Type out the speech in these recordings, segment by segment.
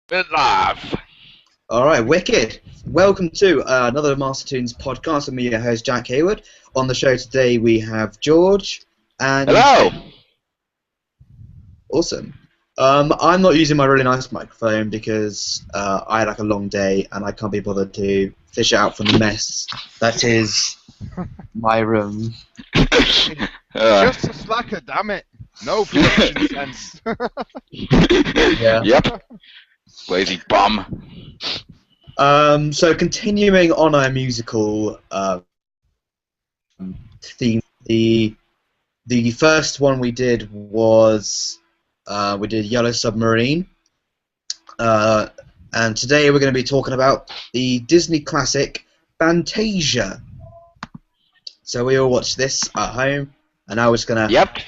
Good live. All right, wicked. Welcome to another Master Tunes podcast with me, your host Jack Hayward. On the show today we have George and Hello. awesome. I'm not using my really nice microphone because I had like a long day and I can't be bothered to fish it out from the mess that is my room. Just a slacker, damn it. No production sense. Yeah. Yep. Lazy bum. So continuing on our musical theme, the first one we did was we did Yellow Submarine, and today we're going to be talking about the Disney classic Fantasia. So we all watched this at home, and now we're just going to Yep.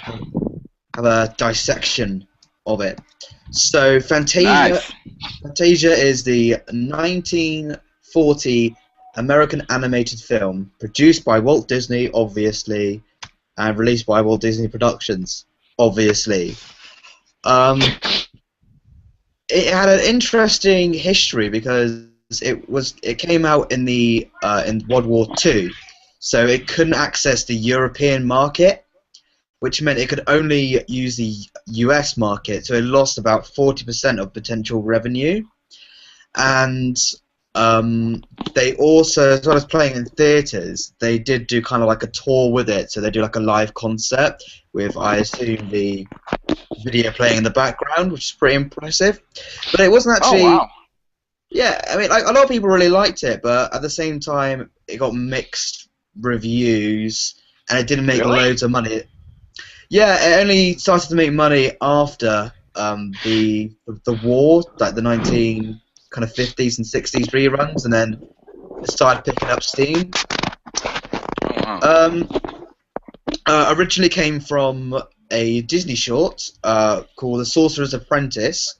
have a dissection of it. So Fantasia. Nice. Fantasia is the 1940 American animated film produced by Walt Disney, obviously, and released by Walt Disney Productions, obviously. It had an interesting history because it came out in in World War II, so it couldn't access the European market, which meant it could only use the US market, so it lost about 40% of potential revenue. And they also, as well as playing in theatres, they did do kind of like a tour with it, so they do like a live concert with, I assume, the video playing in the background, which is pretty impressive. But it wasn't actually... Oh wow. Yeah, I mean, like, a lot of people really liked it, but at the same time, it got mixed reviews, and it didn't make Really? loads of money. Yeah, it only started to make money after the war, like the 50s and 60s reruns, and then it started picking up steam. Oh, wow. Originally came from a Disney short called The Sorcerer's Apprentice,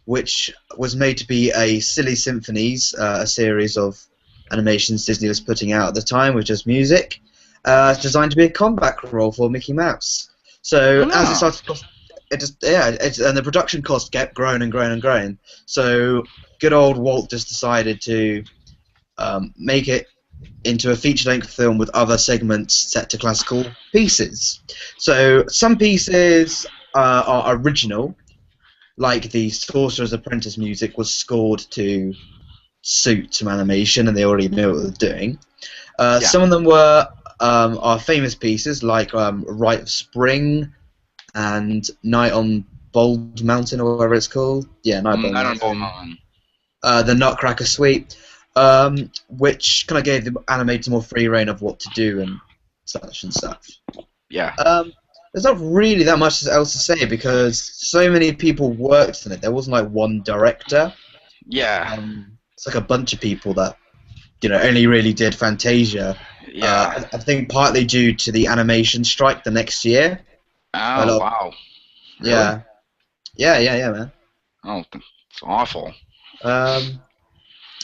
which was made to be a Silly Symphonies, a series of animations Disney was putting out at the time with just music. It's designed to be a comeback role for Mickey Mouse. So as it started to cost, and the production cost kept growing and growing and growing. So good old Walt just decided to make it into a feature-length film with other segments set to classical pieces. So some pieces are original, like the Sorcerer's Apprentice music was scored to suit some animation, and they already knew what they were doing. Some of them are famous pieces, like Rite of Spring and Night on Bald Mountain, or whatever it's called. Yeah, Night on Night on Bald Bald Mountain. Mountain. The Nutcracker Suite, which kind of gave the animators more free reign of what to do and such and such. Yeah. There's not really that much else to say because so many people worked on it. There wasn't like one director. Yeah. It's like a bunch of people that, only really did Fantasia. Yeah. I think partly due to the animation strike the next year. Oh wow. Yeah. Yeah, man. Oh, it's awful.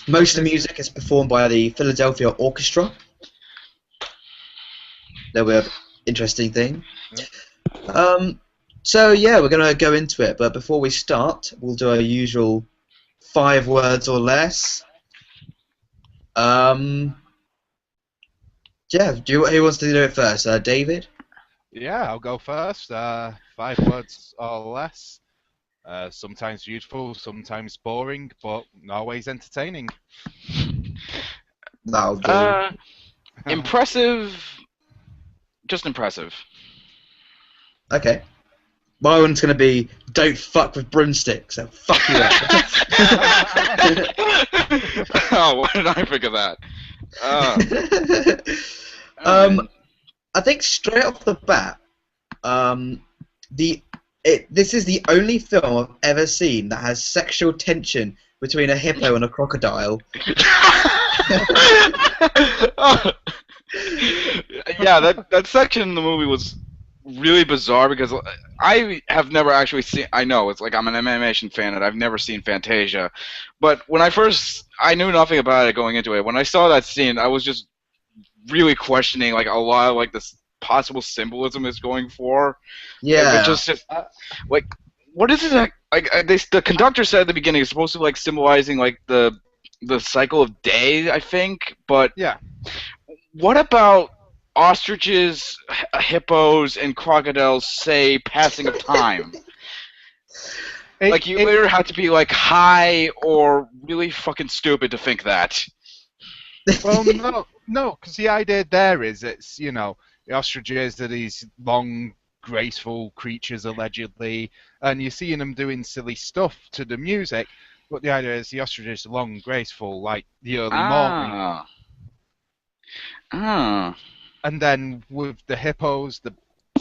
Most of the music is performed by the Philadelphia Orchestra. That were interesting thing. So yeah, we're gonna go into it, but before we start, we'll do our usual 5 words or less. Yeah, who wants to do it first? David? Yeah, I'll go first. 5 words or less. Sometimes beautiful, sometimes boring, but always entertaining. That'll do. Impressive. Just impressive. Okay. My one's gonna be don't fuck with broomsticks. So fuck you up. Oh, why did I think of that? I think straight off the bat, this is the only film I've ever seen that has sexual tension between a hippo and a crocodile. Yeah, that section in the movie was really bizarre because I have never actually seen. I know it's like I'm an animation fan and I've never seen Fantasia, but when I knew nothing about it going into it. When I saw that scene, I was just really questioning like a lot of like this possible symbolism it's going for. Yeah. It just like what is it that, the conductor said at the beginning it's supposed to be like symbolizing like the cycle of day, I think, but Yeah. what about ostriches, hippos, and crocodiles say passing of time? Like you either have to be like high or really fucking stupid to think that. Well, no, because the idea there is it's, the ostriches are these long, graceful creatures allegedly, and you're seeing them doing silly stuff to the music, but the idea is the ostriches are long, graceful, like the early morning. Ah. Ah. And then with the hippos, the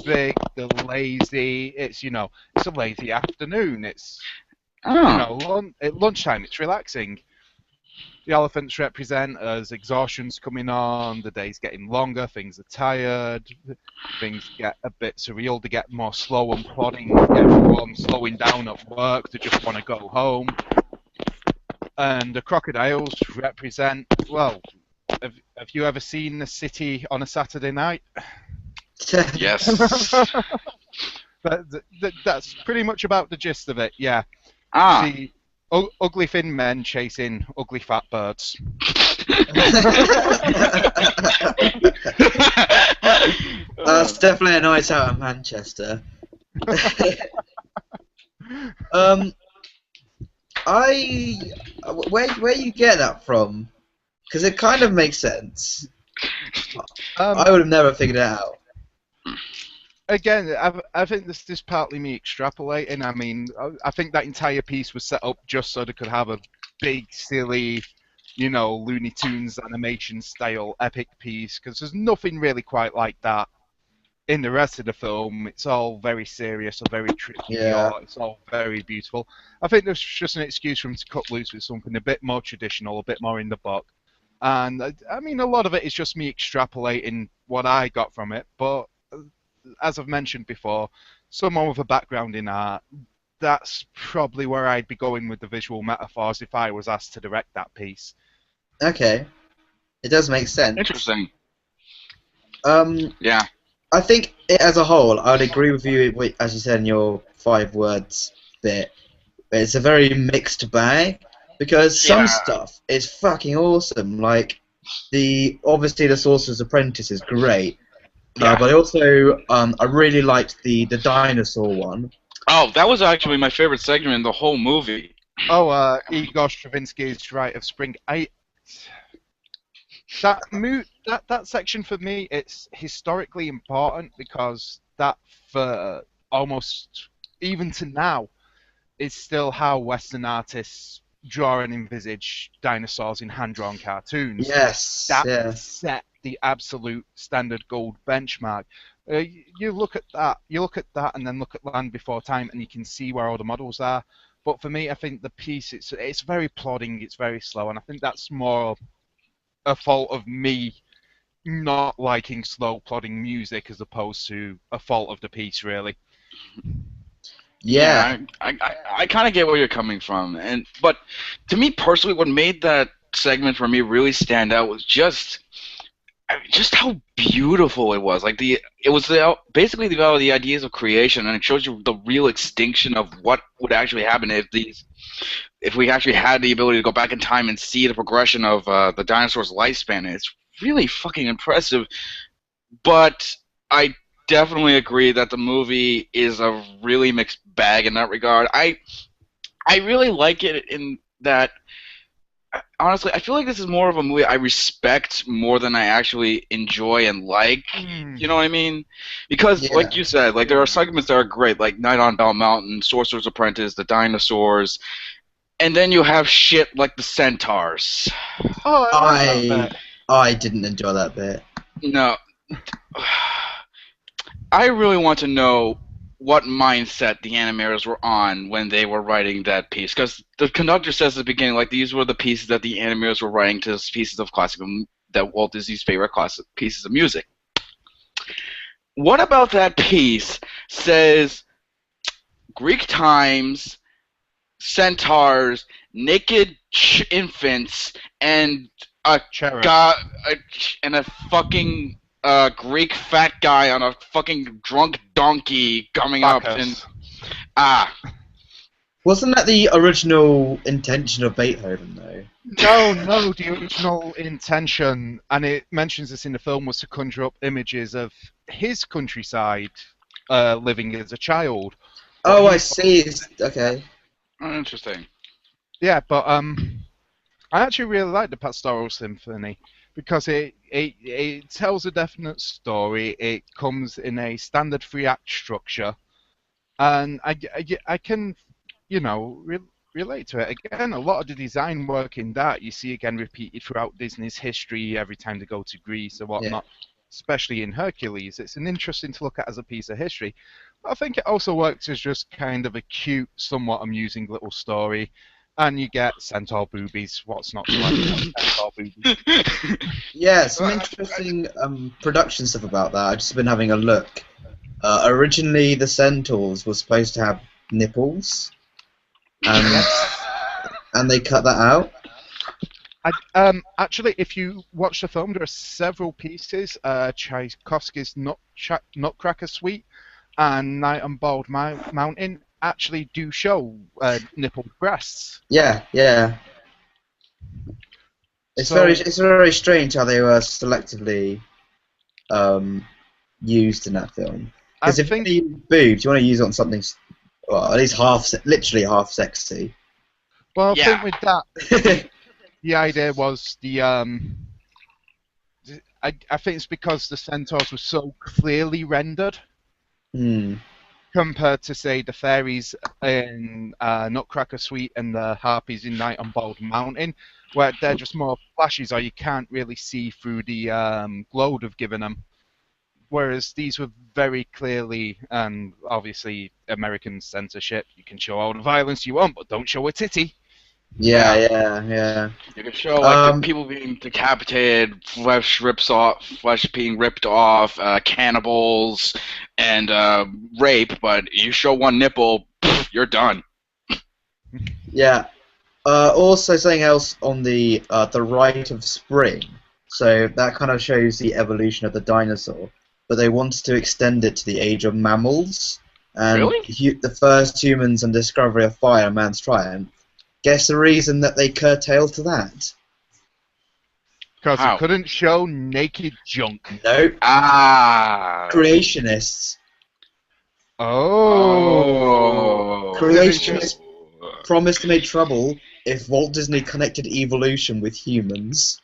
big, the lazy, it's a lazy afternoon. It's Ah. at lunchtime. It's relaxing. The elephants represent as exhaustion's coming on. The day's getting longer. Things are tired. Things get a bit surreal. They get more slow and plodding. Everyone slowing down at work. They just want to go home. And the crocodiles represent, well, have you ever seen the city on a Saturday night? Yes. That's pretty much about the gist of it, yeah. Ah. See ugly thin men chasing ugly fat birds. That's definitely a night out in Manchester. Where you get that from? Because it kind of makes sense. I would have never figured it out. Again, I think this is partly me extrapolating. I mean, I think that entire piece was set up just so they could have a big, silly, Looney Tunes animation style epic piece, because there's nothing really quite like that in the rest of the film. It's all very serious or very tricky, Yeah. or it's all very beautiful. I think there's just an excuse for him to cut loose with something a bit more traditional, a bit more in the book. And, I mean, a lot of it is just me extrapolating what I got from it, but as I've mentioned before, someone with a background in art, that's probably where I'd be going with the visual metaphors if I was asked to direct that piece. Okay. It does make sense. Interesting. Yeah. I think as a whole, I'd agree with you, as you said in your 5 words bit. It's a very mixed bag, because some stuff is fucking awesome. Like, obviously the Sorcerer's Apprentice is great. But I also, I really liked the dinosaur one. Oh, that was actually my favorite segment in the whole movie. Oh, Igor Stravinsky's Rite of Spring. That section for me, it's historically important because that, for almost even to now, is still how Western artists draw and envisage dinosaurs in hand-drawn cartoons. Yes. That set the absolute standard gold benchmark. You look at that, and then look at Land Before Time, and you can see where all the models are. But for me, I think the piece, it's very plodding, it's very slow, and I think that's more a fault of me not liking slow, plodding music as opposed to a fault of the piece, really. Yeah. I kind of get where you're coming from, but to me personally, what made that segment for me really stand out was just how beautiful it was. Like it was basically about the ideas of creation, and it shows you the real extinction of what would actually happen if we actually had the ability to go back in time and see the progression of the dinosaurs' lifespan. And it's really fucking impressive. But I definitely agree that the movie is a really mixed bag in that regard. I really like it in that. Honestly, I feel like this is more of a movie I respect more than I actually enjoy and like. You know what I mean? Because, like you said, like there are segments that are great, like Night on Bell Mountain, Sorcerer's Apprentice, the dinosaurs, and then you have shit like the centaurs. Oh, I didn't enjoy that bit. No. I really want to know what mindset the animators were on when they were writing that piece, because the conductor says at the beginning, like, these were the pieces that the animators were writing to pieces of classical, that Walt Disney's favorite classic pieces of music. What about that piece says Greek times, centaurs, naked infants, and a and a fucking Greek fat guy on a fucking drunk donkey coming up and Wasn't that the original intention of Beethoven, though? No, the original intention, and it mentions this in the film, was to conjure up images of his countryside living as a child. Oh, I see. Okay. Oh, interesting. Yeah, but I actually really like the Pastoral Symphony because it tells a definite story. It comes in a standard 3-act structure, and I can, relate to it. Again, a lot of the design work in that you see again repeated throughout Disney's history every time they go to Greece or whatnot, especially in Hercules. It's an interesting to look at as a piece of history. But I think it also works as just kind of a cute, somewhat amusing little story. And you get centaur boobies. What's not to like about centaur boobies? Yeah, some interesting production stuff about that. I've just been having a look. Originally, the centaurs were supposed to have nipples, and they cut that out. Actually, if you watch the film, there are several pieces. Tchaikovsky's Nutcracker Suite and Night on Bald Mountain actually do show nippled breasts. Yeah. It's very strange how they were selectively used in that film. Because if you use boobs, you want to use it on something, well, at least literally half sexy. Well, I think with that, the idea was I think it's because the centaurs were so clearly rendered. Compared to, say, the fairies in Nutcracker Suite and the harpies in Night on Bald Mountain, where they're just more flashes, or you can't really see through the glow they've given them. Whereas these were very clearly, and obviously American censorship, you can show all the violence you want, but don't show a titty. Yeah. You can show like the people being decapitated, flesh being ripped off, cannibals, and rape. But you show one nipple, you're done. Yeah. Also, something else on the Rite of Spring. So that kind of shows the evolution of the dinosaur, but they wanted to extend it to the age of mammals. And really? The first humans and discovery of fire, man's triumph. Guess the reason that they curtailed to that? Because they couldn't show naked junk. Nope. Creationists. Oh. Creationists promised to make trouble if Walt Disney connected evolution with humans.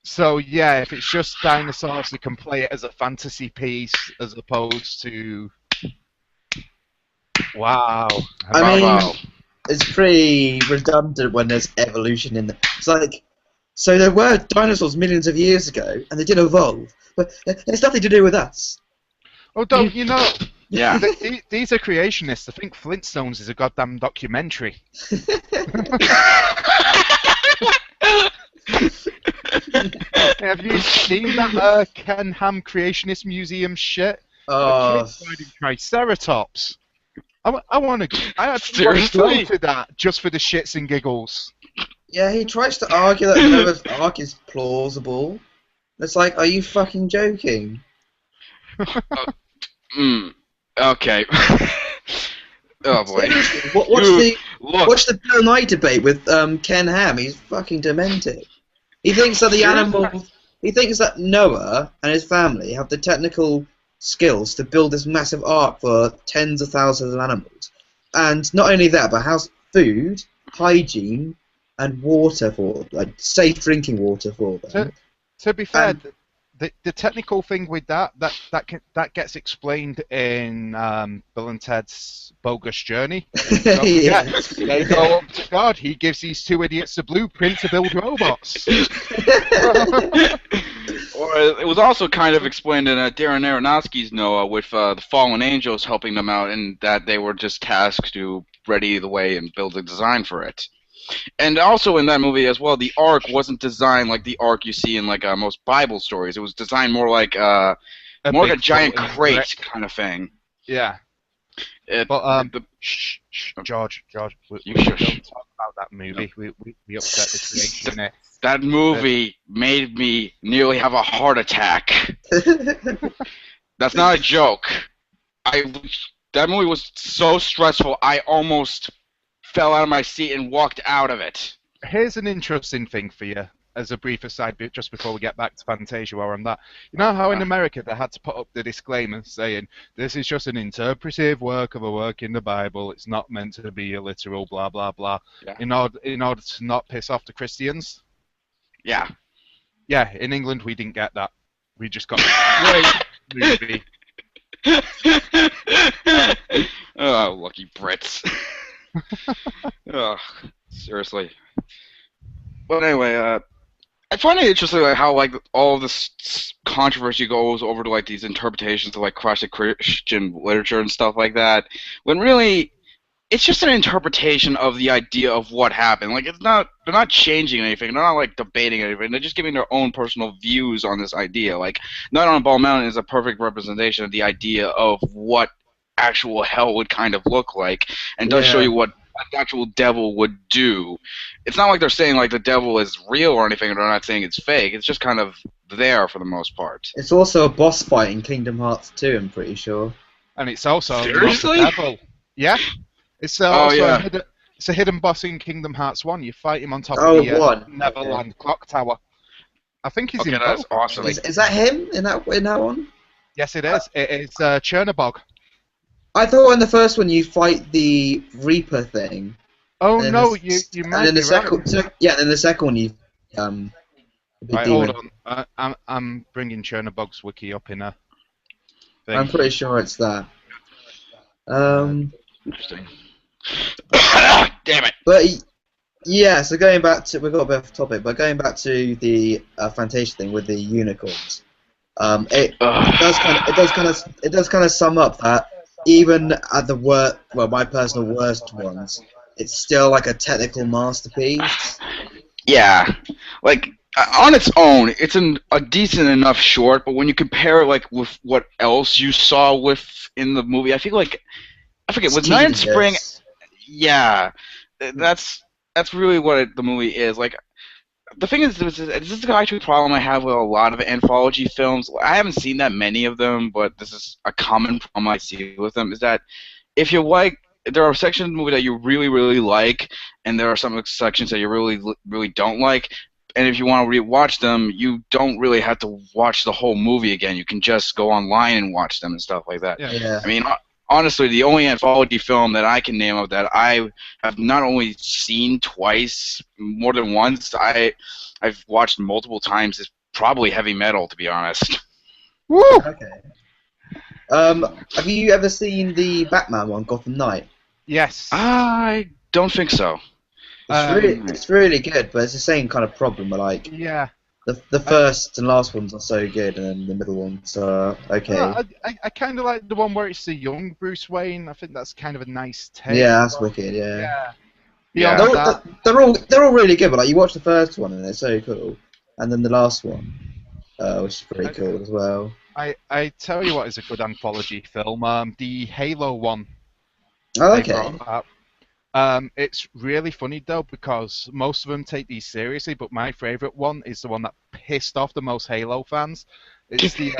So yeah, if it's just dinosaurs, they can play it as a fantasy piece as opposed to. Wow. I mean, it's pretty redundant when there's evolution in there. It's like, so there were dinosaurs millions of years ago, and they did evolve, but there's nothing to do with us. Oh, don't you know? Yeah. These are creationists. I think Flintstones is a goddamn documentary. Have you seen that Ken Ham Creationist Museum shit? Triceratops. I want to. I actually want to go to that just for the shits and giggles. Yeah, he tries to argue that Noah's Ark is plausible. It's like, are you fucking joking? Okay. Oh boy. Watch the Bill Nye debate with Ken Ham. He's fucking demented. He thinks that the animals. He thinks that Noah and his family have the technical skills to build this massive ark for tens of thousands of animals, and not only that, but how's food, hygiene, and water for safe drinking water for them. To be fair, the technical thing with that gets explained in Bill and Ted's Bogus Journey. Yeah. They go up to God. He gives these two idiots the blueprint to build robots. Or it was also kind of explained in Darren Aronofsky's Noah with the fallen angels helping them out, and that they were just tasked to ready the way and build a design for it. And also in that movie as well, the Ark wasn't designed like the Ark you see in like most Bible stories. It was designed more like a giant crate kind of thing. Yeah. Shh, George, we don't talk about that movie. We upset the creationists. That movie made me nearly have a heart attack. That's not a joke. That movie was so stressful. I almost fell out of my seat and walked out of it. Here's an interesting thing for you, as a brief aside, just before we get back to Fantasia while I'm that. You know how in America they had to put up the disclaimer saying, this is just an interpretive work of a work in the Bible, it's not meant to be a literal blah, blah, blah, in order to not piss off the Christians? Yeah. Yeah, in England we didn't get that. We just got a great movie. Oh, lucky Brits. Oh, seriously. But anyway, I find it interesting like how like all this controversy goes over to like these interpretations of like classic Christian literature and stuff like that, when really it's just an interpretation of the idea of what happened. Like they're not changing anything. They're not like debating anything. They're just giving their own personal views on this idea. Like Night on Bald Mountain is a perfect representation of the idea of what actual hell would kind of look like, and does show you what an actual devil would do. It's not like they're saying like the devil is real or anything, or they're not saying it's fake. It's just kind of there for the most part. It's also a boss fight in Kingdom Hearts 2, I'm pretty sure. And it's also Seriously? not the devil. Yeah. It's it's a hidden boss in Kingdom Hearts 1. You fight him on top of the Neverland clock tower. I think he's in both. That's awesome. Is that him in that one? Yes, it is. It is Chernobog. I thought in the first one you fight the Reaper thing. Oh no, you might and then be the second, right. then the second one you the Right, demon. hold on. I'm bringing Chernobog's wiki up in a thing. I'm pretty sure it's that. Interesting. Damn it. But yeah, so going back to, we got a bit off topic, but going back to the Fantasia thing with the unicorns, it does kind of sum up that even at the worst, well, my personal worst ones, it's still like a technical masterpiece. Yeah, like on its own, it's a decent enough short, but when you compare it like with what else you saw in the movie, I feel like I forget was Night in Spring. Yeah, that's really what the movie is. Like, the thing is, this is the actual problem I have with a lot of anthology films. I haven't seen that many of them, but this is a common problem I see with them, is that if you like, there are sections of the movie that you really, really like, and there are some sections that you really, really don't like, and if you want to rewatch them, you don't really have to watch the whole movie again. You can just go online and watch them and stuff like that. Yeah. I mean, honestly, the only anthology film that I can name of that I have not only seen twice, more than once, I've watched multiple times is probably Heavy Metal, to be honest. Woo! Okay. Have you ever seen the Batman one, Gotham Knight? Yes. I don't think so. It's really good, but it's the same kind of problem. Like, yeah. The first and last ones are so good, and then the middle ones are okay. Well, I kind of like the one where it's the young Bruce Wayne. I think that's kind of a nice take. Yeah, that's wicked. Yeah. Beyond that, they're all really good, but like you watch the first one and it's so cool, and then the last one, which is pretty cool as well. I tell you what is a good anthology film. The Halo one. Oh, they okay. brought up. It's really funny though because most of them take these seriously, but my favourite one is the one that pissed off the most Halo fans. It's the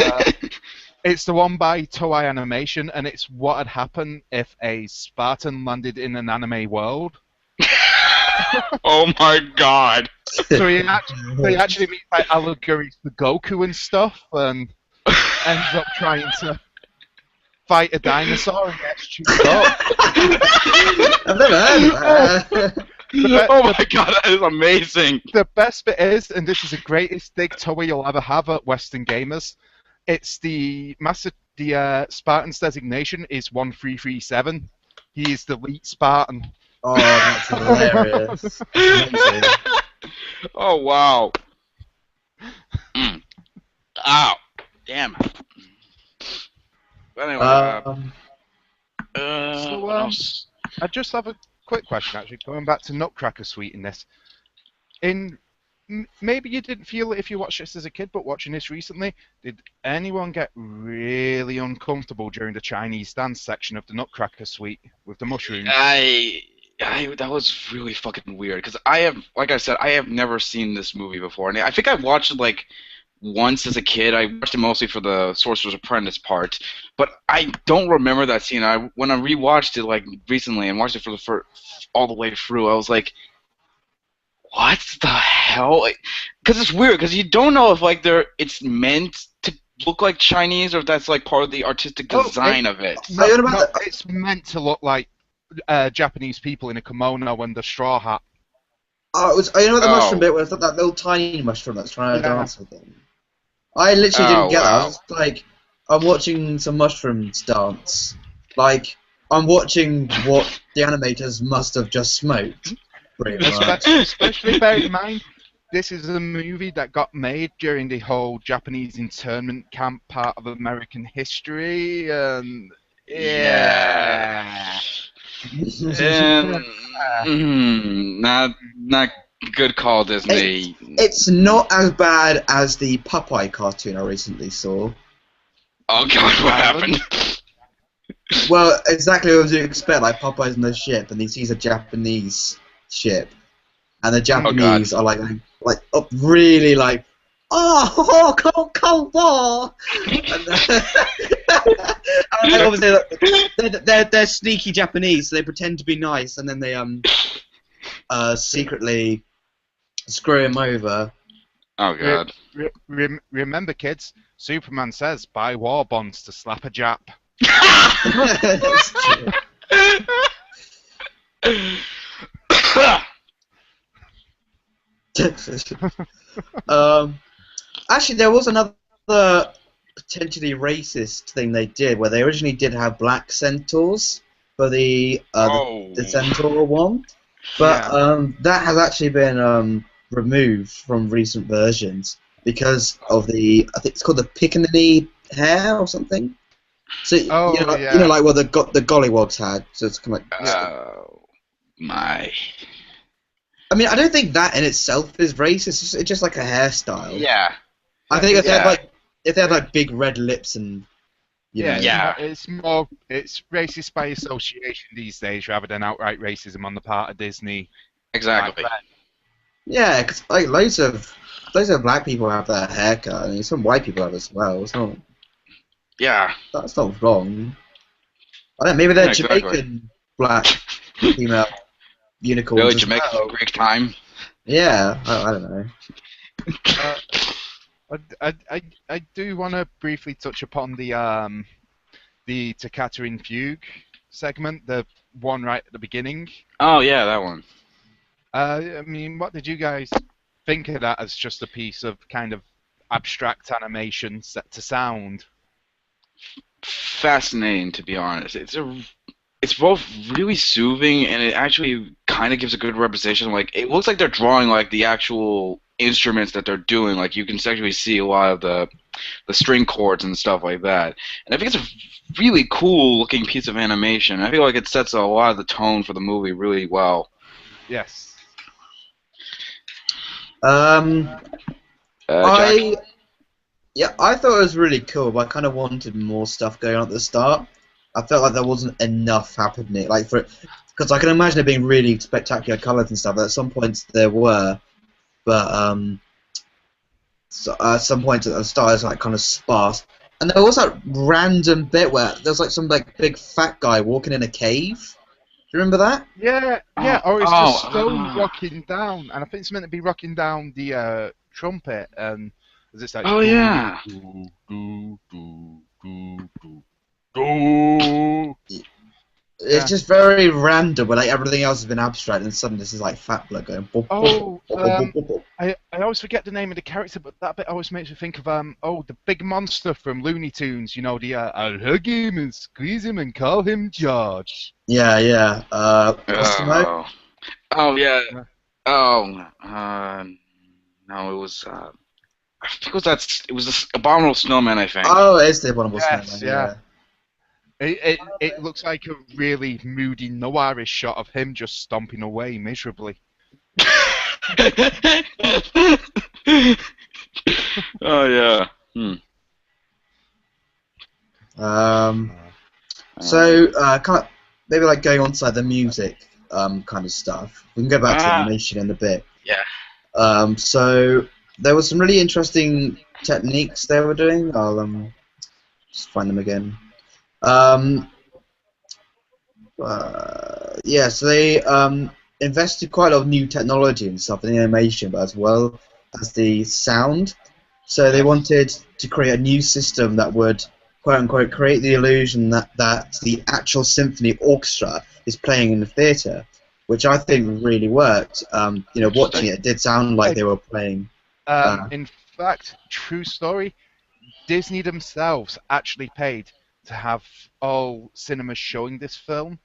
it's the one by Toei Animation, and it's what had happened if a Spartan landed in an anime world. Oh my god! So he actually meets like allegories to Goku and stuff, and ends up trying to fight a dinosaur and gets chewed up. I've never heard of that. Oh my god, that is amazing! The best bit is, and this is the greatest dig Toei you'll ever have at Western gamers, it's the Spartan's designation is 1337. He is the elite Spartan. Oh, that's hilarious. Amazing. Oh wow! Ow! Damn it! But anyway, what else? I just have a quick question, actually, going back to Nutcracker Suite in this. Maybe you didn't feel it if you watched this as a kid, but watching this recently, did anyone get really uncomfortable during the Chinese dance section of the Nutcracker Suite with the mushrooms? That was really fucking weird, because like I said, I have never seen this movie before, and I think I watched it like once as a kid. I watched it mostly for the Sorcerer's Apprentice part, but I don't remember that scene. When I rewatched it like recently and watched it for the all the way through, I was like, what the hell? Because it's weird because you don't know if like it's meant to look like Chinese or if that's like part of the artistic design of it. It's meant to look like Japanese people in a kimono and a straw hat. Oh, you know the mushroom bit where it's that little tiny mushroom that's trying to dance with them. I literally didn't get that. I was like, I'm watching some mushrooms dance. Like, I'm watching what the animators must have just smoked. Especially bear in mind, this is a movie that got made during the whole Japanese internment camp part of American history, and yeah. Not good call, Disney. It's not as bad as the Popeye cartoon I recently saw. Oh god, what happened? Well, exactly what you expect. Like Popeye's in the ship, and he sees a Japanese ship, and the Japanese are like up really like, oh, Cold War, and obviously they're sneaky Japanese, so they pretend to be nice, and then they secretly screw him over. Oh god. Remember, kids, Superman says buy war bonds to slap a Jap. That's true. Actually, there was another potentially racist thing they did, where they originally did have black centaurs for the centaur one, but that has actually been removed from recent versions because of I think it's called the Pickaninny hair or something. So you know, like what the Gollywogs had. So it's kind of like. My. I mean, I don't think that in itself is racist. It's just like a hairstyle. Yeah. I think if they had like big red lips and. It's racist by association these days rather than outright racism on the part of Disney. Exactly. Yeah, because like loads of black people have that haircut, and some white people have it as well. It's not. Yeah. That's not wrong. I don't know, maybe they're Jamaican black female unicorns. Really, Jamaican Greek time? Yeah, I don't know. I do want to briefly touch upon the Toccata in Fugue segment, the one right at the beginning. Oh yeah, that one. I mean, what did you guys think of that as just a piece of kind of abstract animation set to sound? Fascinating, to be honest. It's both really soothing and it actually kind of gives a good representation. Like it looks like they're drawing like the actual instruments that they're doing. Like you can actually see a lot of the string chords and stuff like that. And I think it's a really cool looking piece of animation. I feel like it sets a lot of the tone for the movie really well. Yes. I thought it was really cool, but I kind of wanted more stuff going on at the start. I felt like there wasn't enough happening, because I can imagine it being really spectacular colours and stuff. But at some points there were, but at some points at the start it was like kind of sparse. And there was that random bit where there's like some like big fat guy walking in a cave. Do you remember that? Yeah. Or it's just slowly rocking down, and I think it's meant to be rocking down the trumpet and. It's like, yeah. It's just very random, where like everything else has been abstract, and suddenly this is like fat blood going. I always forget the name of the character, but that bit always makes me think of the big monster from Looney Tunes. You know, the I'll hug him and squeeze him and call him George. Yeah. Oh yeah. No, it was. I think it was this Abominable Snowman, I think. Oh, it's the Abominable Snowman. Yeah. It looks like a really moody noirish shot of him just stomping away miserably. Oh yeah. So kind of maybe like going on to the music kind of stuff. We can go back to animation in a bit. Yeah. So there was some really interesting techniques they were doing. I'll just find them again. Um, yeah, so they invested quite a lot of new technology and stuff in the animation, but as well as the sound. So they wanted to create a new system that would, quote unquote, create the illusion that the actual symphony orchestra is playing in the theatre, which I think really worked. Watching it did sound like they were playing. In fact, true story, Disney themselves actually paid to have all cinemas showing this film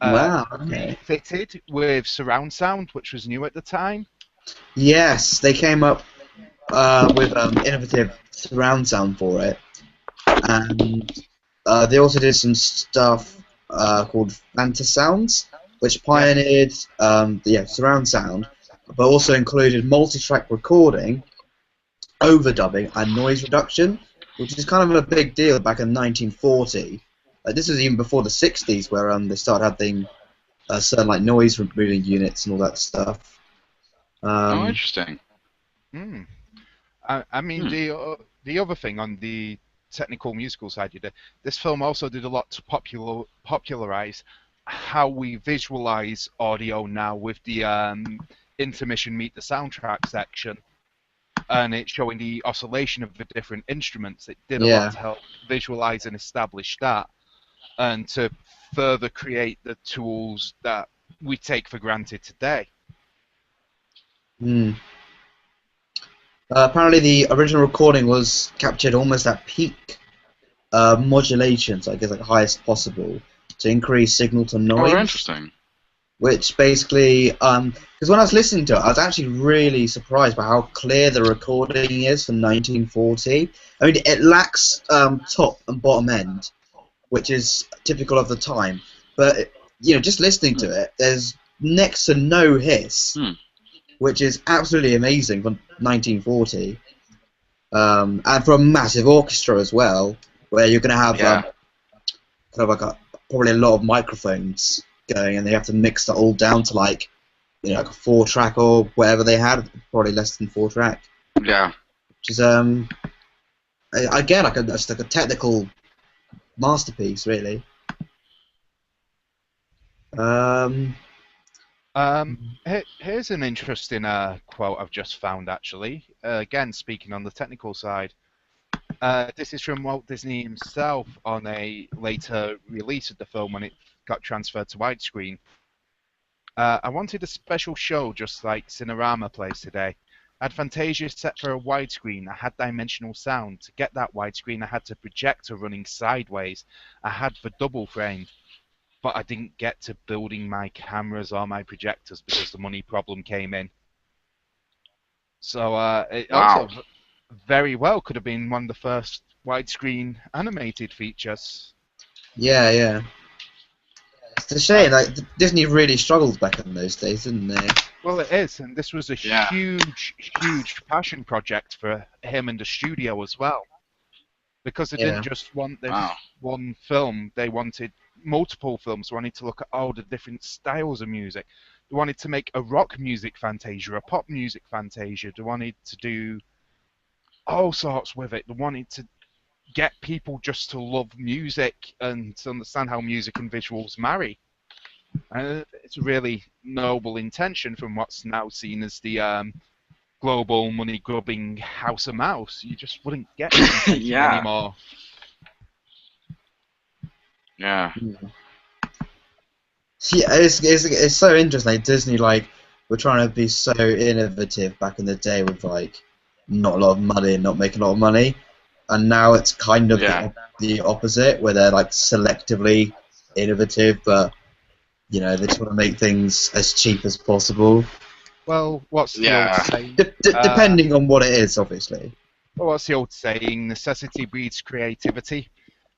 Wow. Okay. refitted with surround sound, which was new at the time. Yes, they came up with innovative surround sound for it, and they also did some stuff called Fantasounds, which pioneered surround sound, but also included multi-track recording, overdubbing, and noise reduction, which is kind of a big deal back in 1940. This was even before the 60s, where they started having certain like noise removing units and all that stuff. Oh, interesting. I mean, the other thing on the technical musical side, this film also did a lot to popularize how we visualize audio now with the intermission meet the soundtrack section, and it's showing the oscillation of the different instruments. It did a lot to help visualize and establish that, and to further create the tools that we take for granted today. Apparently, the original recording was captured almost at peak modulation, so I guess like highest possible, to increase signal to noise. Oh, interesting. Which basically, because when I was listening to it, I was actually really surprised by how clear the recording is for 1940. I mean, it lacks top and bottom end, which is typical of the time. But just listening to it, there's next to no hiss. Which is absolutely amazing for 1940, and for a massive orchestra as well, where you're going to have kind of like probably a lot of microphones going, and they have to mix that all down to like a 4-track or whatever they had, probably less than 4-track. Yeah. Which is again like a technical masterpiece, really. Here's an interesting quote I've just found, actually. Again, speaking on the technical side. This is from Walt Disney himself on a later release of the film when it got transferred to widescreen. I wanted a special show just like Cinerama plays today. I had Fantasia set for a widescreen. I had dimensional sound. To get that widescreen, I had a projector running sideways. I had the double frame. But I didn't get to building my cameras or my projectors because the money problem came in. So it also very well could have been one of the first widescreen animated features. Yeah. It's a shame. Like Disney really struggled back in those days, didn't they? Well, it is, and this was a huge passion project for him and the studio as well. Because they didn't just want this one film, they wanted multiple films. They wanted to look at all the different styles of music. They wanted to make a rock music Fantasia, a pop music Fantasia. They wanted to do all sorts with it. They wanted to get people just to love music and to understand how music and visuals marry. And it's a really noble intention from what's now seen as the global money-grubbing House of Mouse. You just wouldn't get it anymore. Yeah. Yeah, it's so interesting. Like, Disney were trying to be so innovative back in the day with not a lot of money and not making a lot of money, and now it's kind of the opposite, where they're selectively innovative, but they just want to make things as cheap as possible. Well, what's the old saying? Depending on what it is, obviously. Well, what's the old saying? Necessity breeds creativity.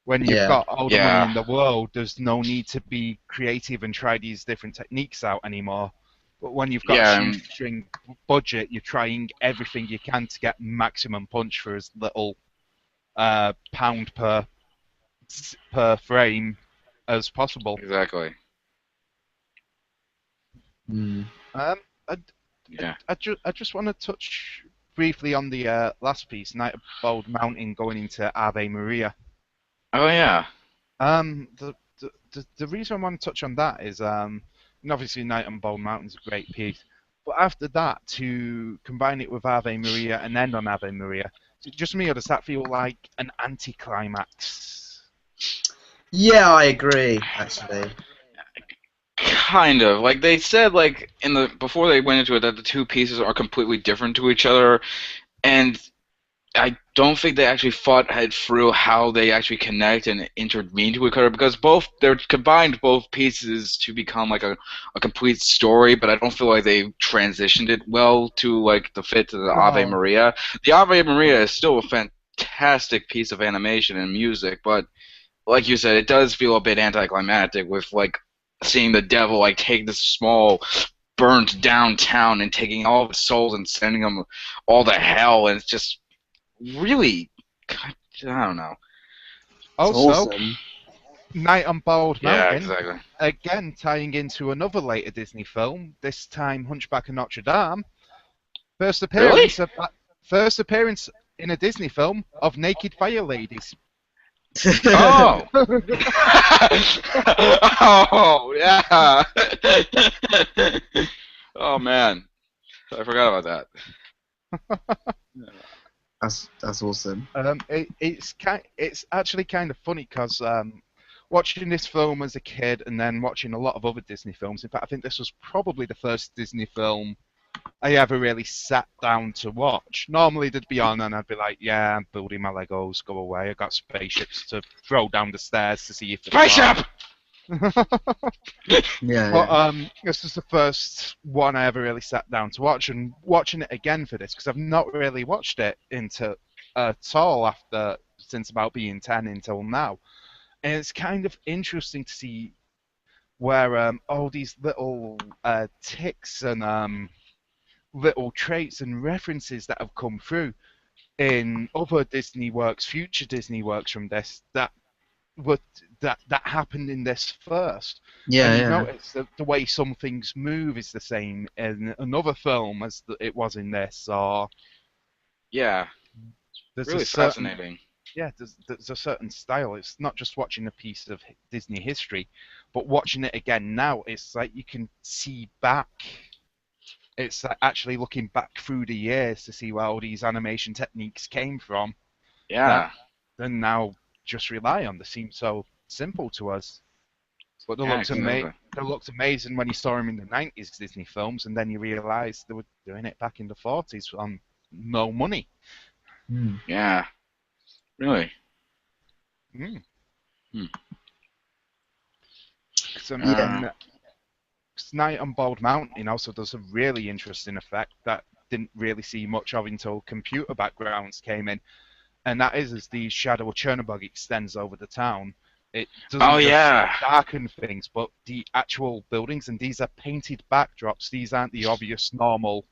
When you've got all the money in the world, there's no need to be creative and try these different techniques out anymore. But when you've got a shoestring budget, you're trying everything you can to get maximum punch for as little pound per frame as possible. Exactly. I just want to touch briefly on the last piece, Night of Bald Mountain going into Ave Maria. Oh yeah. The reason I want to touch on that is and obviously Night on Bald Mountain's a great piece, but after that to combine it with Ave Maria and end on Ave Maria, is it just me or does that feel like an anticlimax? Yeah, I agree. Actually, Kind of. Like they said, like in the before they went into it, that the two pieces are completely different to each other, and I don't think they actually thought it through how they actually connect and intervene to each other because they're combined both pieces to become like a complete story, but I don't feel like they transitioned it well to like the fit to the Ave No. Maria. The Ave Maria is still a fantastic piece of animation and music, but like you said, it does feel a bit anticlimactic with like seeing the devil like take this small burned down town and taking all of his souls and sending them all to hell, and it's just really, I don't know. it's Also, awesome. Night on Bald Yeah, Mountain, exactly. again tying into another later Disney film, this time Hunchback of Notre Dame. First Really? appearance of first appearance in a Disney film of naked fire ladies. Oh. Oh yeah. Oh man, I forgot about that. That's awesome. It's actually kind of funny because watching this film as a kid and then watching a lot of other Disney films. In fact, I think this was probably the first Disney film I ever really sat down to watch. Normally they'd be on and I'd be like, yeah, I'm building my Legos, go away. I got spaceships to throw down the stairs to see if they fly. Spaceship. Yeah. But this is the first one I ever really sat down to watch, and watching it again for this because I've not really watched it at all after since about being 10 until now, and it's kind of interesting to see where all these little ticks and little traits and references that have come through in other Disney works, future Disney works from this that happened in this first. Yeah, And you yeah. notice that the way some things move is the same in another film as it was in this, or Yeah, there's really a certain fascinating. there's a certain style. It's not just watching a piece of Disney history, but watching it again now, it's like you can see back. It's like actually looking back through the years to see where all these animation techniques came from. Yeah. Then now just rely on. They seem so simple to us. But Yeah, exactly. they looked amazing when you saw them in the 90s Disney films, and then you realise they were doing it back in the 40s on no money. Hmm. Yeah. Really. Mm. Hmm. 'Cause, I Yeah. mean, Night on Bald Mountain also does a really interesting effect that didn't really see much of until computer backgrounds came in, and that is as the shadow of Chernobog extends over the town. It doesn't Oh, just yeah. darken things, but the actual buildings, and these are painted backdrops. These aren't the obvious normal,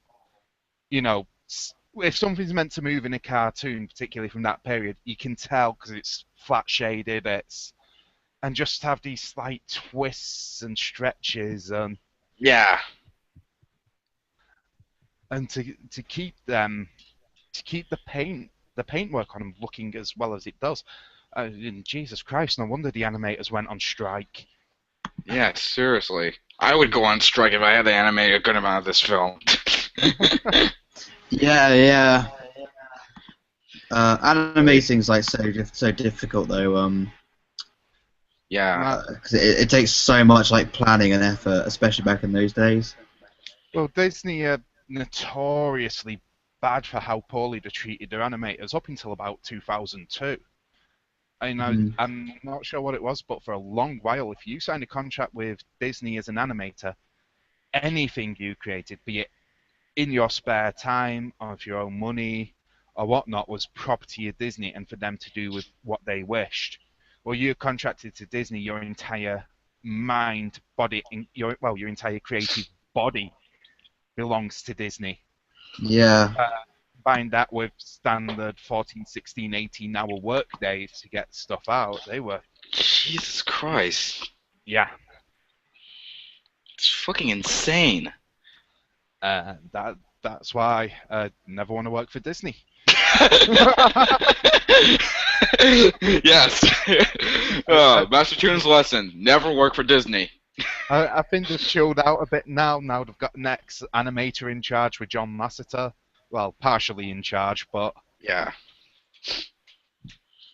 if something's meant to move in a cartoon, particularly from that period, you can tell because it's flat shaded. And just have these slight twists and stretches, Yeah. and to keep the paintwork on them looking as well as it does. And Jesus Christ, no wonder the animators went on strike. Yeah, seriously. I would go on strike if I had to animate a good amount of this film. Yeah, yeah. Animating's like so difficult though. Yeah. 'Cause it takes so much like planning and effort, especially back in those days. Well, Disney are notoriously bad for how poorly they treated their animators up until about 2002. Mhm. I'm not sure what it was, but for a long while, if you signed a contract with Disney as an animator, anything you created, be it in your spare time, or of your own money, or whatnot, was property of Disney and for them to do with what they wished. Well, you're contracted to Disney, your entire mind, body, your entire creative body belongs to Disney. Yeah. Combine that with standard 14, 16, 18-hour work days to get stuff out, they were, Jesus Christ. yeah. It's fucking insane. That's why I never want to work for Disney. Yes. Master Tune's lesson: never work for Disney. I think they've chilled out a bit now. Now they've got an ex-animator in charge with John Lasseter. Well, partially in charge, but Yeah.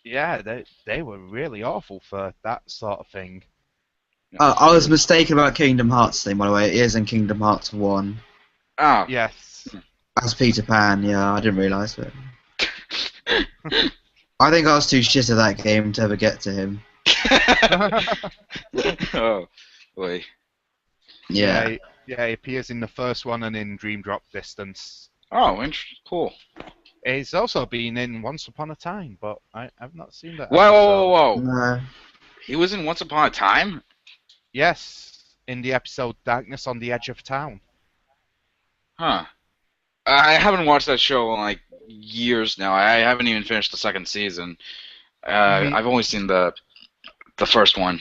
yeah, they were really awful for that sort of thing. I was mistaken about Kingdom Hearts thing, by the way. It is in Kingdom Hearts 1. Oh. Yes. As Peter Pan, yeah, I didn't realise it. I think I was too shit at that game to ever get to him. Oh, boy. Yeah. Yeah, he appears in the first one and in Dream Drop Distance. Oh, cool. He's also been in Once Upon a Time, but I've not seen that. Whoa. No. He was in Once Upon a Time? Yes, in the episode Darkness on the Edge of Town. Huh. I haven't watched that show in like years now. I haven't even finished the second season. I've only seen the first one.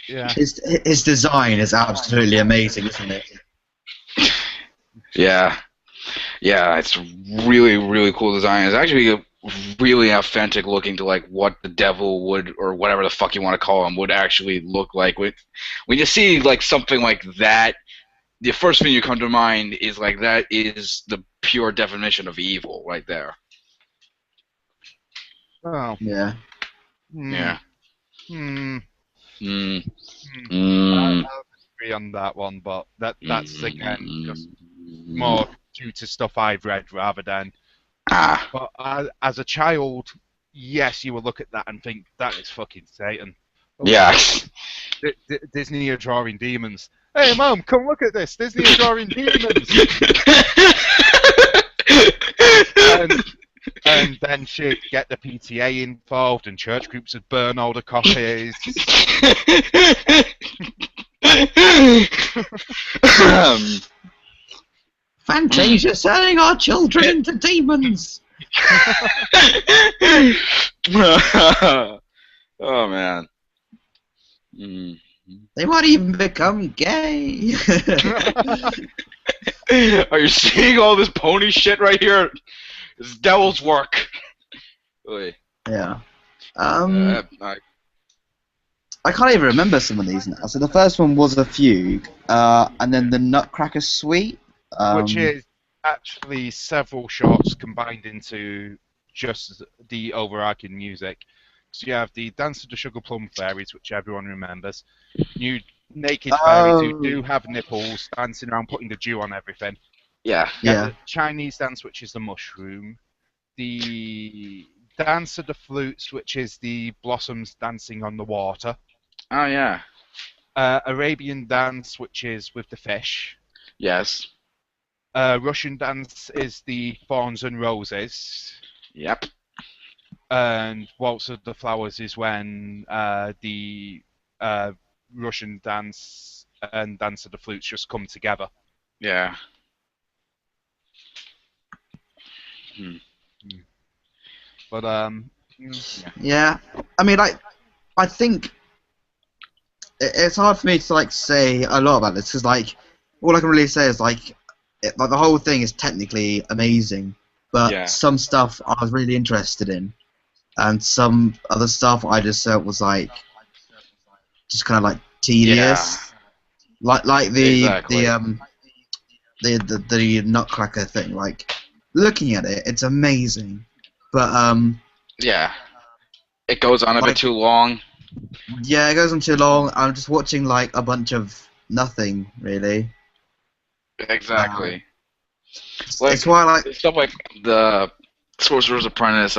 Yeah. His design is absolutely amazing, isn't it? Yeah. Yeah, it's really, really cool design. It's actually really authentic looking to like what the devil would, or whatever the fuck you want to call him, would actually look like. When you see like something like that, the first thing you come to mind is like that is the pure definition of evil right there. Oh. Yeah. Yeah. Hmm. Mm. I'll agree on that one, but that's again just more due to stuff I've read rather than. But as a child, yes, you will look at that and think that is fucking Satan. Oh, Yeah. Disney are drawing demons. Hey, Mom, come look at this. Disney are drawing demons. And then she'd get the PTA involved, and church groups would burn all the copies. Fantasia selling our children to demons! Oh, man. Mm. They might even become gay! Are you seeing all this pony shit right here? It's devil's work. Oy. Yeah. I- I can't even remember some of these now. So the first one was a fugue, and then the Nutcracker Suite, Which is actually several shorts combined into just the overarching music. So you have the Dance of the Sugar Plum Fairies, which everyone remembers. You naked fairies who do have nipples, dancing around, putting the dew on everything. Yeah. You have Yeah. the Chinese dance, which is the mushroom. The Dance of the Flutes, which is the blossoms dancing on the water. Oh, yeah. Arabian dance, which is with the fish. Yes. Russian dance is the thorns and roses. Yep. And Waltz of the Flowers is when the Russian dance and Dance of the Flutes just come together. Yeah. But Yeah. I mean, I think it's hard for me to like say a lot about this because like all I can really say is like the whole thing is technically amazing, but Yeah. some stuff I was really interested in, and some other stuff I just felt was like just kind of like tedious. Like the Exactly. the Nutcracker thing. Like looking at it, it's amazing, but Yeah. It goes on a Like- bit too long. yeah, it goes on too long. I'm just watching like a bunch of nothing really. Exactly. It's why I like Stuff like the Sorcerer's Apprentice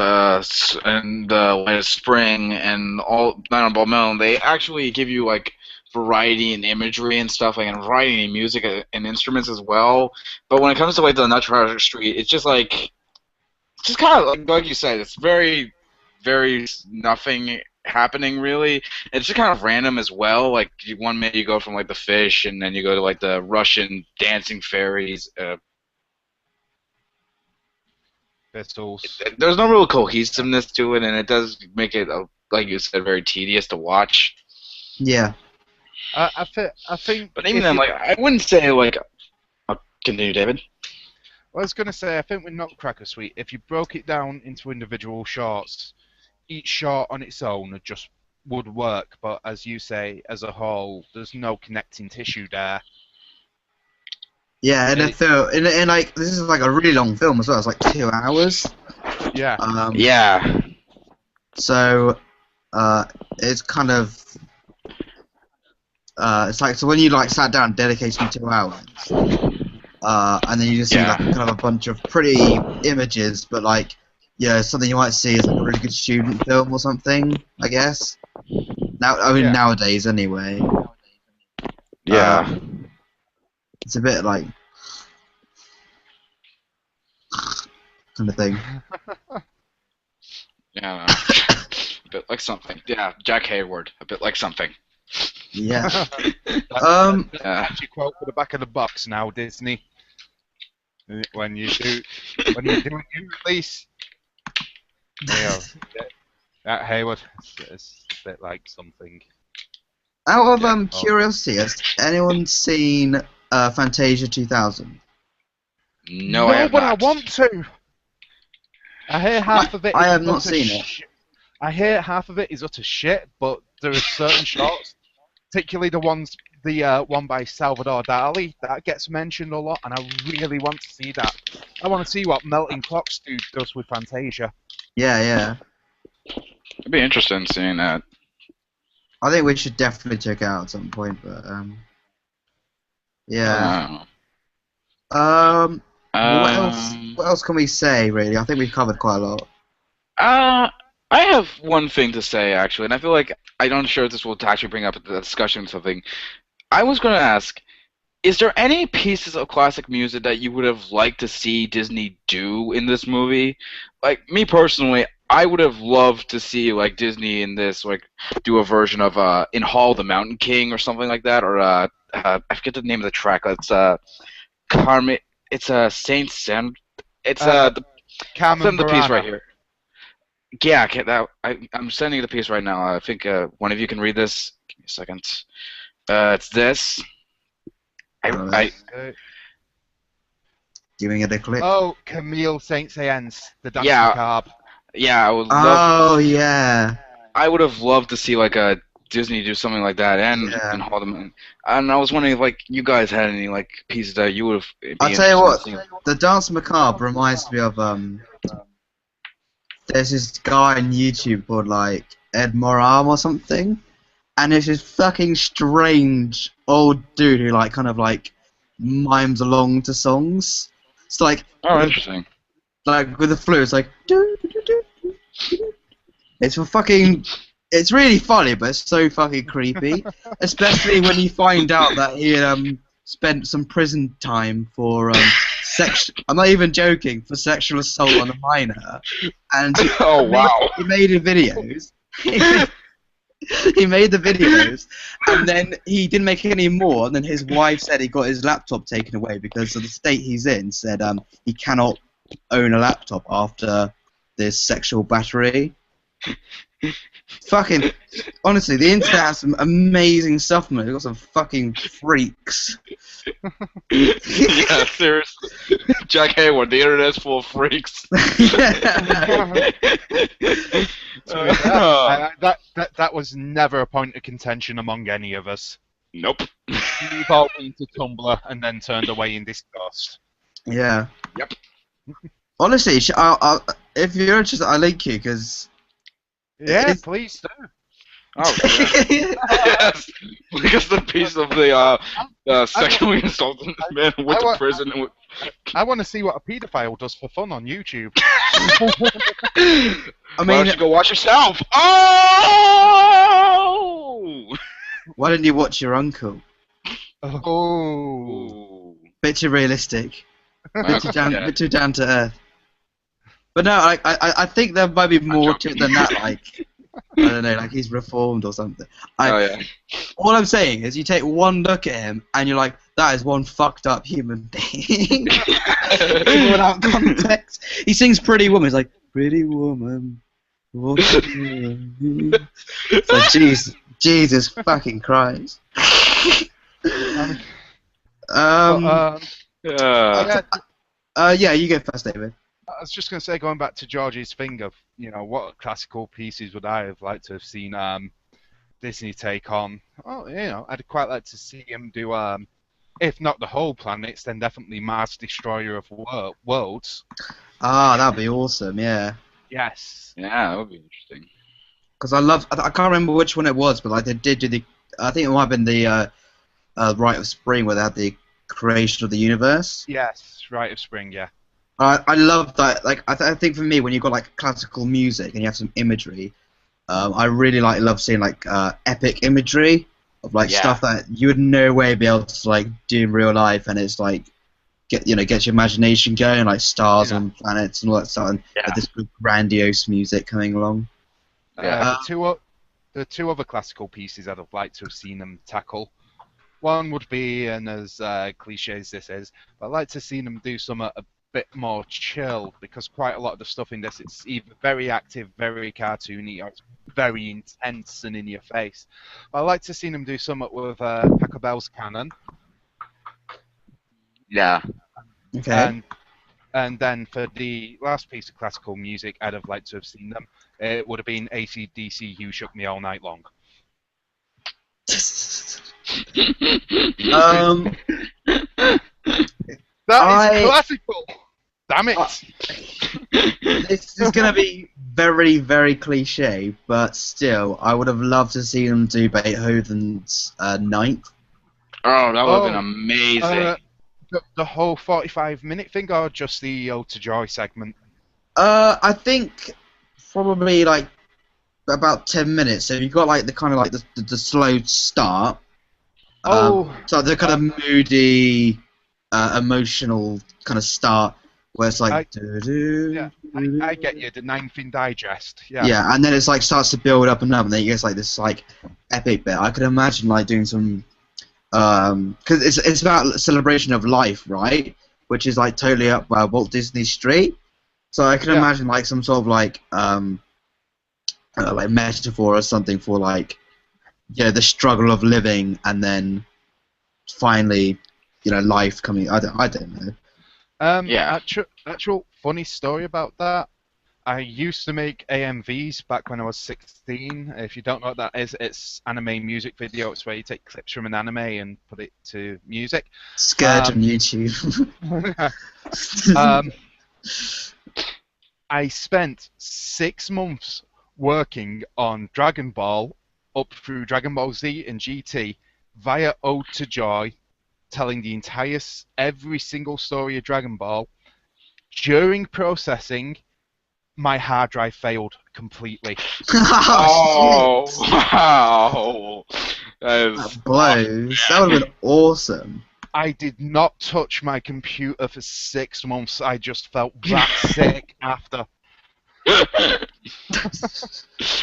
and the Light of Spring and all Nine Ball Melon, they actually give you like variety in imagery and stuff, like and variety in music and instruments as well. But when it comes to like the Nutcracker Street, it's just like it's just kind of like you said, it's very, very nothing happening really. It's just kind of random as well. Like one minute you go from like the fish, and then you go to like the Russian dancing fairies. pistols. There's no real cohesiveness to it, and it does make it, like you said, very tedious to watch. yeah. I think. But even if then, you- like I wouldn't say like Continue, David. I was going to say, I think with Nutcracker Suite, if you broke it down into individual shorts, each short on its own just would work, but as you say, as a whole, there's no connecting tissue there. Yeah, and and like this is like a really long film as well. It's like 2 hours. Yeah. Yeah. So, it's kind of it's like so when you like sat down dedicating 2 hours, and then you just see like kind of a bunch of pretty images, but like something you might see as like a really good student film or something, I guess. Now, I mean nowadays anyway. Yeah. It's a bit like kind of thing. Yeah. A bit like something. Yeah, Jack Hayward. A bit like something. Yeah. That's your quote for the back of the box now, Disney. When you do a new release, that Hayward, it's a bit like something. Out of curiosity, has anyone seen Fantasia 2000? No, I have but not. I want to. I hear half of it. I have not seen it. I hear half of it is utter shit, but there are certain shots, particularly the one by Salvador Dali, that gets mentioned a lot, and I really want to see that. I want to see what Melting Clocks does with Fantasia. Yeah. I'd be interested in seeing that. I think we should definitely check it out at some point, but yeah. What else can we say, really? I think we've covered quite a lot. I have one thing to say, actually, and I feel like I'm not sure if this will actually bring up a discussion or something. I was going to ask, is there any pieces of classic music that you would have liked to see Disney do in this movie? Like, me personally, I would have loved to see, like, Disney in this, like, do a version of, In Hall the Mountain King or something like that, or, I forget the name of the track. It's, Carmen, it's, Saint Sand, it's, Carmen the piece Burana. right here. Yeah, I'm sending you the piece right now. I think one of you can read this. Give me a second. It's this. Giving it a click. Oh, Camille Saint-Saëns, the Dance Yeah. Macabre. Yeah, I would love. Oh yeah. I would have loved to see like a Disney do something like that, and hold them. And I was wondering if like you guys had any like pieces that you would have. I'll tell you what. The Dance Macabre reminds me of There's this guy on YouTube called like Ed Moram or something, and it's this fucking strange old dude who like kind of like mimes along to songs. It's like interesting. Like with the flute, it's like it's really funny, but it's so fucking creepy. Especially when you find out that he spent some prison time for I'm not even joking, for sexual assault on a minor. And he made the videos. He made the videos, and then he didn't make any more. And then his wife said he got his laptop taken away because of the state he's in. Said he cannot own a laptop after this sexual battery. Fucking honestly, the internet has some amazing stuff, man. They've got some fucking freaks. Yeah, seriously. Jack Hayward, the internet's full of freaks. That was never a point of contention among any of us. Nope. We've all been to Tumblr and then turned away in disgust. Yeah. Yep. Honestly, if you're interested, I'll link you because. Yeah, please do. Oh, yeah. Yes. Because the piece of the sexually assaulted man went to prison. I want to see what a paedophile does for fun on YouTube. I mean, why don't you go watch yourself? Oh! Why didn't you watch your uncle? Oh. Bit too realistic. Bit too down to earth. But no, I think there might be more to it than that. Like, I don't know, like he's reformed or something. All I'm saying is, you take one look at him and you're like, that is one fucked up human being. Even without context, he sings "Pretty Woman." He's like, "Pretty woman." So Jesus fucking Christ. Yeah, Yeah, you go first, David. I was just going to say, going back to George's thing of, what classical pieces would I have liked to have seen Disney take on? Well, I'd quite like to see him do, if not the whole planets, then definitely Mars Destroyer of Worlds. Ah, that'd be awesome. Yeah. Yes. Yeah, that would be interesting. Because I can't remember which one it was, but like they did do I think it might have been the Rite of Spring where they had the creation of the universe. Yes, Rite of Spring, yeah. I love that. Like I think for me, when you've got like classical music and you have some imagery, I really love seeing like epic imagery of like stuff that you would no way be able to like do in real life, and it's like gets your imagination going, like stars on planets and all that stuff, and this grandiose music coming along. The two other classical pieces I'd have liked to have seen them tackle. One would be, and as cliche as this is, I'd like to see them do some a bit more chill, because quite a lot of the stuff in this, it's either very active, very cartoony, or it's very intense and in your face. But I'd like to see them do something with Pachelbel's Canon. Yeah. Okay. And then for the last piece of classical music, I'd have liked to have seen them. It would have been AC/DC You Shook Me All Night Long. That is classical! Damn it! This is going to be very, very cliche, but still, I would have loved to see them do Beethoven's Ninth. Oh, that would have been amazing. The whole 45-minute thing, or just the Ode to Joy segment? I think probably like about 10 minutes. So you've got like the kind of like the slow start. So the kind of moody, emotional kind of start where it's like. I get you. The Ninth in Digest. Yeah. Yeah, and then it's like starts to build up, and then it gets like this like epic bit. I could imagine like doing some. Because it's about celebration of life, right? Which is like totally up Walt Disney Street. So I can imagine like some sort of like metaphor or something for like the struggle of living, and then finally life coming. I don't know. Actual funny story about that. I used to make AMVs back when I was 16. If you don't know what that is, it's anime music video. It's where you take clips from an anime and put it to music. Scourge on YouTube. I spent 6 months working on Dragon Ball up through Dragon Ball Z and GT via Ode to Joy, telling the every single story of Dragon Ball. During processing, my hard drive failed completely. Oh, wow. That blows. That would have been awesome. I did not touch my computer for 6 months. I just felt that sick after. I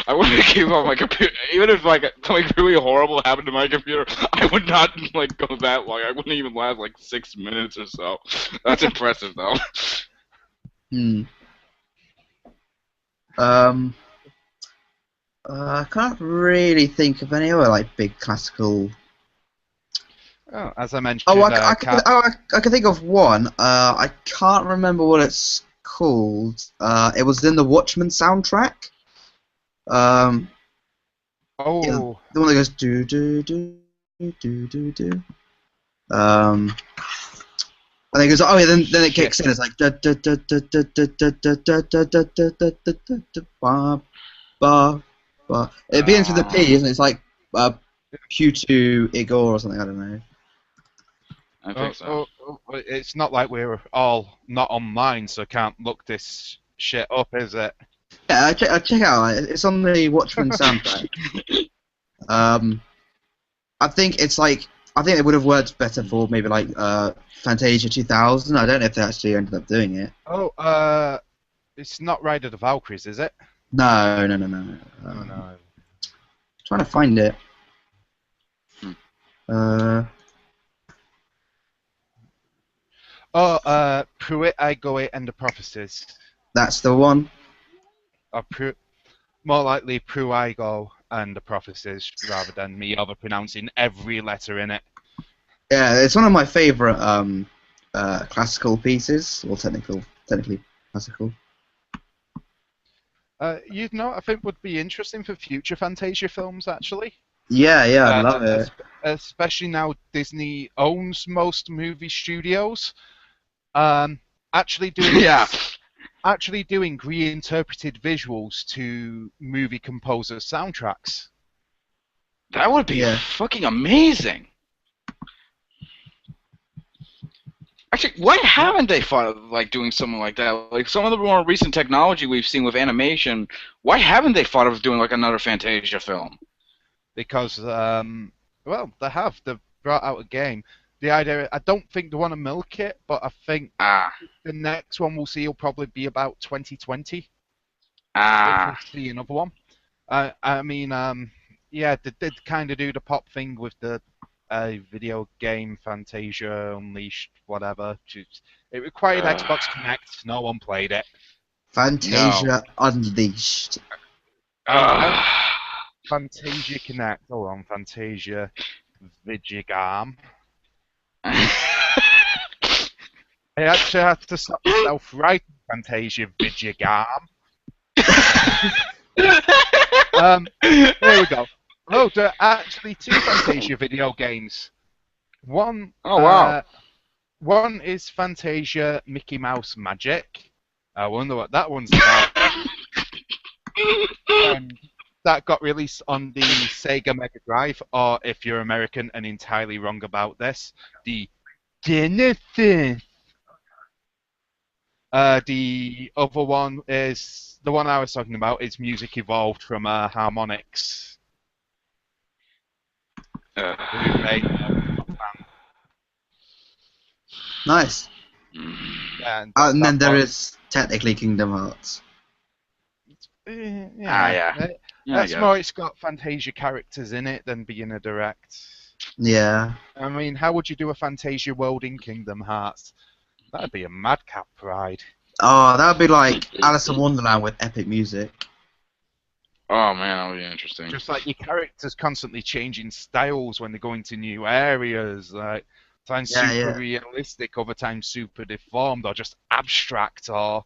wouldn't keep on my computer. Even if like something really horrible happened to my computer, I would not like go that long. I wouldn't even last like 6 minutes or so. That's impressive though. I can't really think of any other like big classical. Oh, as I mentioned. I can think of one. I can't remember what it's called. It was in the Watchmen soundtrack. The one that goes do do do do do do. And it goes, oh yeah, then it kicks in. It's like da da da da da da da da da da da da da da da ba ba ba. It begins with a P, isn't it? It's like Q2 Igor or something. I don't know. I think so. It's not like we're all not online, so can't look this shit up, is it? Yeah, check it out. It's on the Watchmen soundtrack. I think it would have worked better for maybe like Fantasia 2000. I don't know if they actually ended up doing it. It's not Ride of the Valkyries, is it? No. No. Trying to find it. Pruitt, Igoe, and the Prophecies. That's the one. More likely Pruigo and the Prophecies, rather than me overpronouncing every letter in it. Yeah, it's one of my favourite classical pieces, or technically classical. I think would be interesting for future Fantasia films, actually. Yeah, I love it. Especially now Disney owns most movie studios. Actually doing Yeah. actually doing reinterpreted visuals to movie composer soundtracks. That would be fucking amazing. Actually, why haven't they thought of like doing something like that? Like some of the more recent technology we've seen with animation, why haven't they thought of doing like another Fantasia film? Because they have. They've brought out a game. The idea, I don't think they want to milk it, but I think the next one we'll see will probably be about 2020. If we see another one. Yeah, they did kind of do the pop thing with the video game Fantasia Unleashed, whatever. It required Xbox Connect. No one played it. Fantasia Unleashed. Fantasia Connect. Hold on, Fantasia Vigigam. I actually had to stop myself writing Fantasia Vigigam. There we go. Oh, there are actually 2 Fantasia video games. One. Oh wow. One is Fantasia Mickey Mouse Magic. I wonder what that one's about. That got released on the Sega Mega Drive, or if you're American and entirely wrong about this, the Genesis. The other one is the one I was talking about. Is Music Evolved from Harmonix. Nice. And then there is technically Kingdom Hearts. That's more. It's got Fantasia characters in it than being a direct. Yeah. I mean, how would you do a Fantasia world in Kingdom Hearts? That'd be a madcap ride. Oh, that would be like Alice in Wonderland with epic music. Oh man, that would be interesting. Just like your characters constantly changing styles when they go into new areas, like times super realistic, other times super deformed, or just abstract, or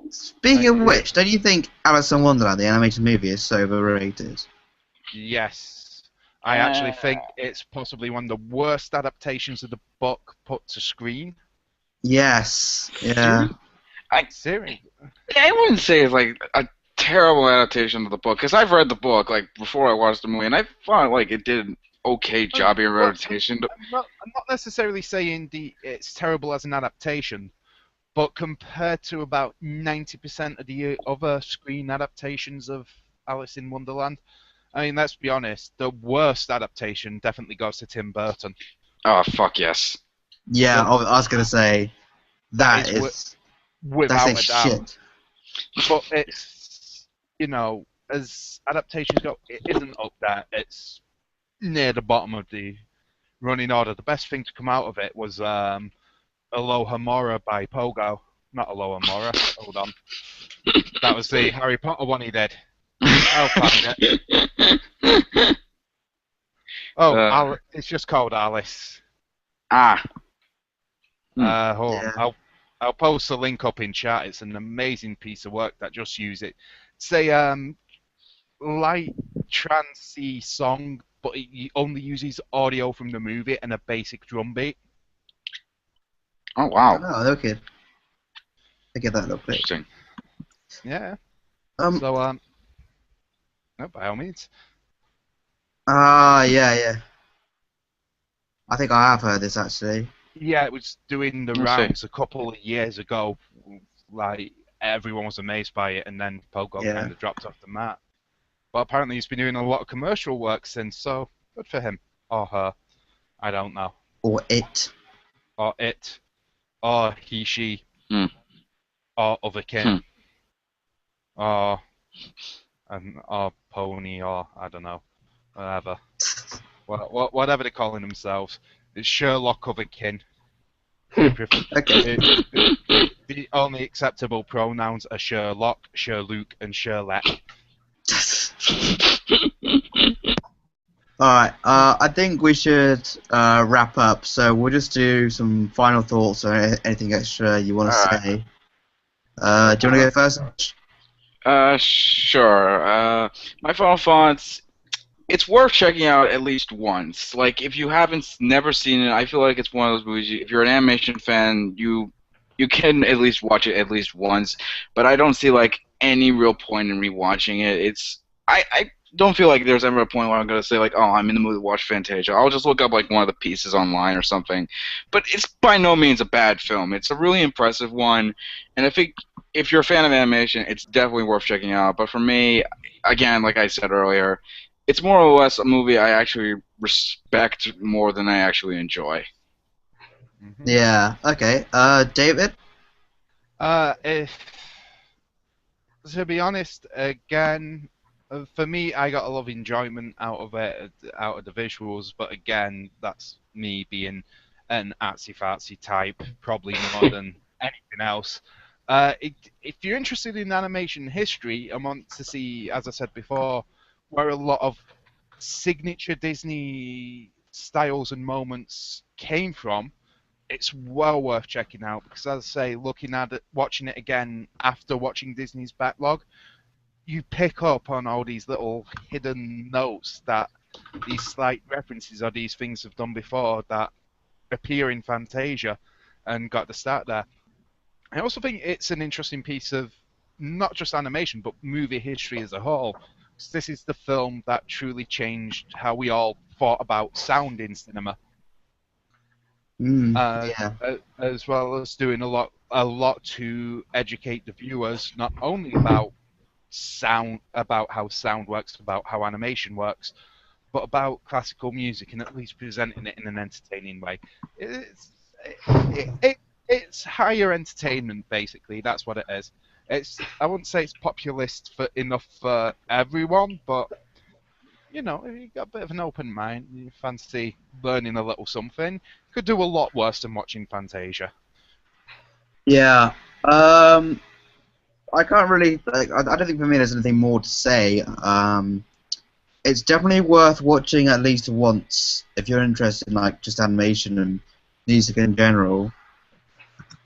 Speaking of which, don't you think Alice in Wonderland, the animated movie, is so overrated? Yes. I actually think it's possibly one of the worst adaptations of the book put to screen. Yes. Yeah. Seriously. I wouldn't say it's like a terrible adaptation of the book, because I've read the book like before I watched the movie, and I thought like it did an okay job of adaptation. I'm not necessarily saying it's terrible as an adaptation. But compared to about 90% of the other screen adaptations of Alice in Wonderland, I mean, let's be honest, the worst adaptation definitely goes to Tim Burton. Oh, fuck yes. Yeah, I was going to say, that is without a doubt. Shit. But it's, as adaptations go, it isn't up there. It's near the bottom of the running order. The best thing to come out of it was Alohomora by Pogo. Not Alohomora. Hold on. That was the Harry Potter one he did. I'll find it. Oh, it's just called Alice. I'll post the link up in chat. It's an amazing piece of work that just use it. Say light trancey song, but it only uses audio from the movie and a basic drum beat. Oh wow! Oh, okay. I get that a little bit. Interesting. Yeah. No, by all means. Yeah. I think I have heard this actually. Yeah, it was doing the rounds a couple of years ago. Like everyone was amazed by it, and then Pogo kind of dropped off the map. But apparently he's been doing a lot of commercial work since, so good for him or her. I don't know. Or it. Or it. Or he, she. Or other kin. Or pony, or I don't know. Whatever. Whatever they're calling themselves. It's Sherlock other kin. Okay. The only acceptable pronouns are Sherlock, Sherlock, and Sherlock. Alright, I think we should wrap up, so we'll just do some final thoughts or anything extra you want to Alright. say. Do you want to go first? Sure. My final thoughts. It's worth checking out at least once. Like, if you haven't never seen it, I feel like it's one of those movies. If you're an animation fan, you can at least watch it at least once. But I don't see like any real point in rewatching it. I don't feel like there's ever a point where I'm gonna say like, oh, I'm in the mood to watch Fantasia. I'll just look up like one of the pieces online or something. But it's by no means a bad film. It's a really impressive one, and I think if you're a fan of animation, it's definitely worth checking out. But for me, again, like I said earlier, it's more or less a movie I actually respect more than I actually enjoy. Mhm. Yeah, okay. David? If to be honest, again, for me, I got a lot of enjoyment out of it, out of the visuals. But again, that's me being an artsy-fartsy type, probably more than anything else. If you're interested in animation history and want to see, as I said before, where a lot of signature Disney styles and moments came from, it's well worth checking out because, as I say, looking at it, watching it again after watching Disney's backlog, you pick up on all these little hidden notes that these slight references or these things have done before that appear in Fantasia and got to start there. I also think it's an interesting piece of not just animation but movie history as a whole. 'Cause this is the film that truly changed how we all thought about sound in cinema. uh, Yeah. as well as doing a lot to educate the viewers not only about sound, about how sound works, about how animation works, but about classical music and at least presenting it in an entertaining way. It's it's higher entertainment basically. That's what it is. I wouldn't say it's populist for enough for everyone, but you know, if you've got a bit of an open mind, you fancy learning a little something, you could do a lot worse than watching Fantasia. Yeah. I can't really. Like, I don't think for me there's anything more to say. It's definitely worth watching at least once if you're interested in like just animation and music in general.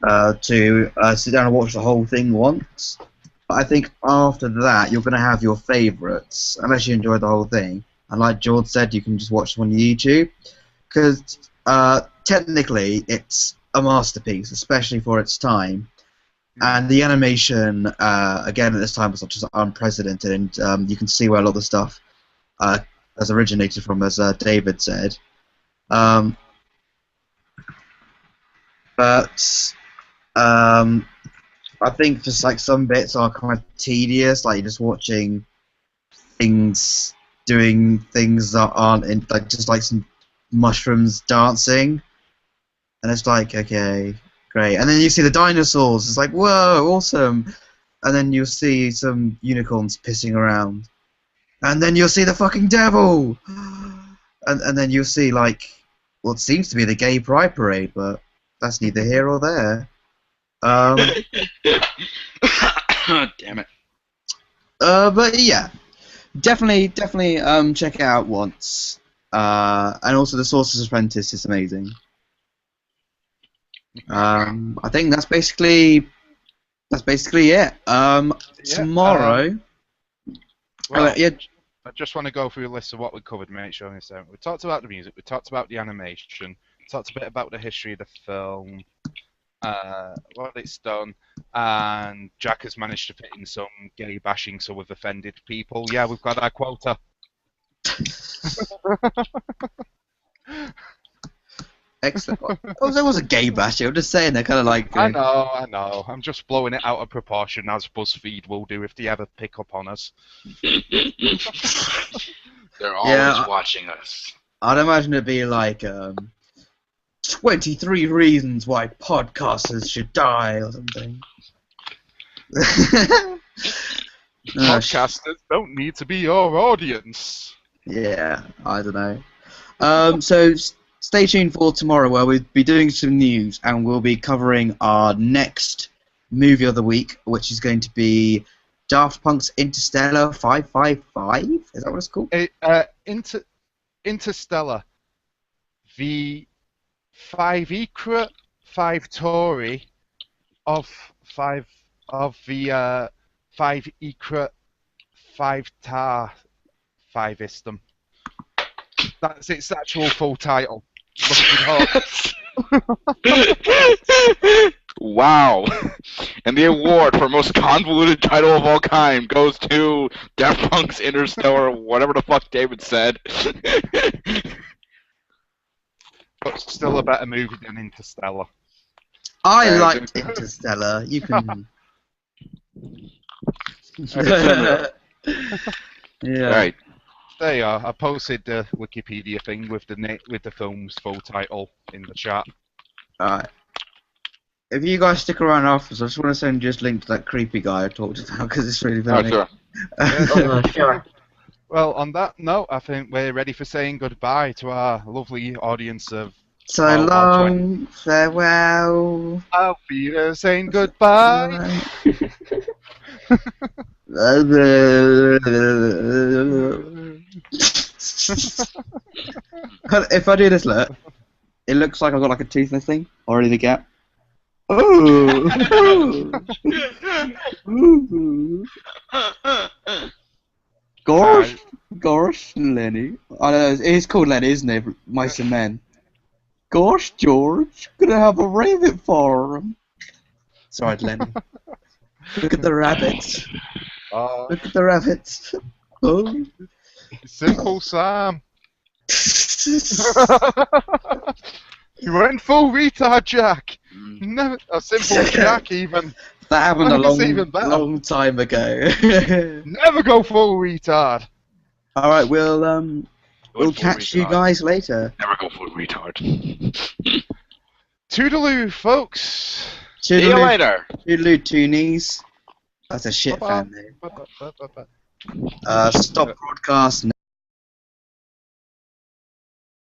To sit down and watch the whole thing once. But I think after that you're gonna have your favourites, unless you enjoy the whole thing. And like George said, you can just watch them on YouTube, because technically it's a masterpiece, especially for its time. And the animation, again, at this time was just unprecedented, and you can see where a lot of the stuff has originated from, as David said. But I think just like some bits are kind of tedious, like you're just watching things doing things that aren't in, like just like some mushrooms dancing, and it's like, okay, great. And then you see the dinosaurs, it's like, whoa, awesome. And then you'll see some unicorns pissing around, and then you'll see the fucking devil, and then you'll see like what seems to be the gay pride parade, but that's neither here or there. Damn it. But yeah, definitely check it out once. And also the Sorcerer's Apprentice is amazing. I think that's basically it. Tomorrow. Well, Yeah. I just want to go through a list of what we covered, make sure this out. We talked about the music, we talked about the animation, we talked a bit about the history of the film, what it's done, and Jack has managed to fit in some gay bashing, so we've offended people. Yeah, we've got our quota. Excellent. Oh, there was a gay bashing. I'm just saying they're kind of like. I know. I'm just blowing it out of proportion, as BuzzFeed will do if they ever pick up on us. They're always watching us. I'd imagine it'd be like 23 reasons why podcasters should die or something. Podcasters don't need to be your audience. Yeah, I don't know. So stay tuned for tomorrow, where we'll be doing some news and we'll be covering our next movie of the week, which is going to be Daft Punk's Interstellar 555. Is that what it's called? Interstellar, the 5 Ikra, 5 Tori of the 5 Ikra, 5 Tar, 5 Istum. That's its actual full title. Look it up. Wow. And the award for most convoluted title of all time goes to Daft Punk's Interstellar, whatever the fuck David said. But still a better movie than Interstellar. I Yeah, liked Interstellar. You can. Yeah. Right. There you are. I posted the Wikipedia thing with the film's full title in the chat. Alright. If you guys stick around afterwards, I just want to send you this link to that creepy guy I talked about because it's really Oh, funny. sure. Sure. Well, on that note, I think we're ready for saying goodbye to our lovely audience of. So Oh, long, farewell. Auf Wiedersehen, goodbye. If I do this, look, it looks like I've got like a tooth in this thing already the gap. Oh. Gosh, Lenny. I know it is called Lenny, isn't it? Mice and Men. Gosh, George, gonna have a rabbit farm. Sorry, Lenny. Look at the rabbits. Look at the rabbits. Oh. Simple Sam. You went full retard, Jack. Never a simple Jack even. That happened I a think it's even better. long time ago. Never go full retard. All right, we'll catch you guys later. Never go full retard. Toodaloo, folks. See you later. Toodaloo toonies. That's a shit Bye-bye. fan name. Bye-bye. Stop broadcast.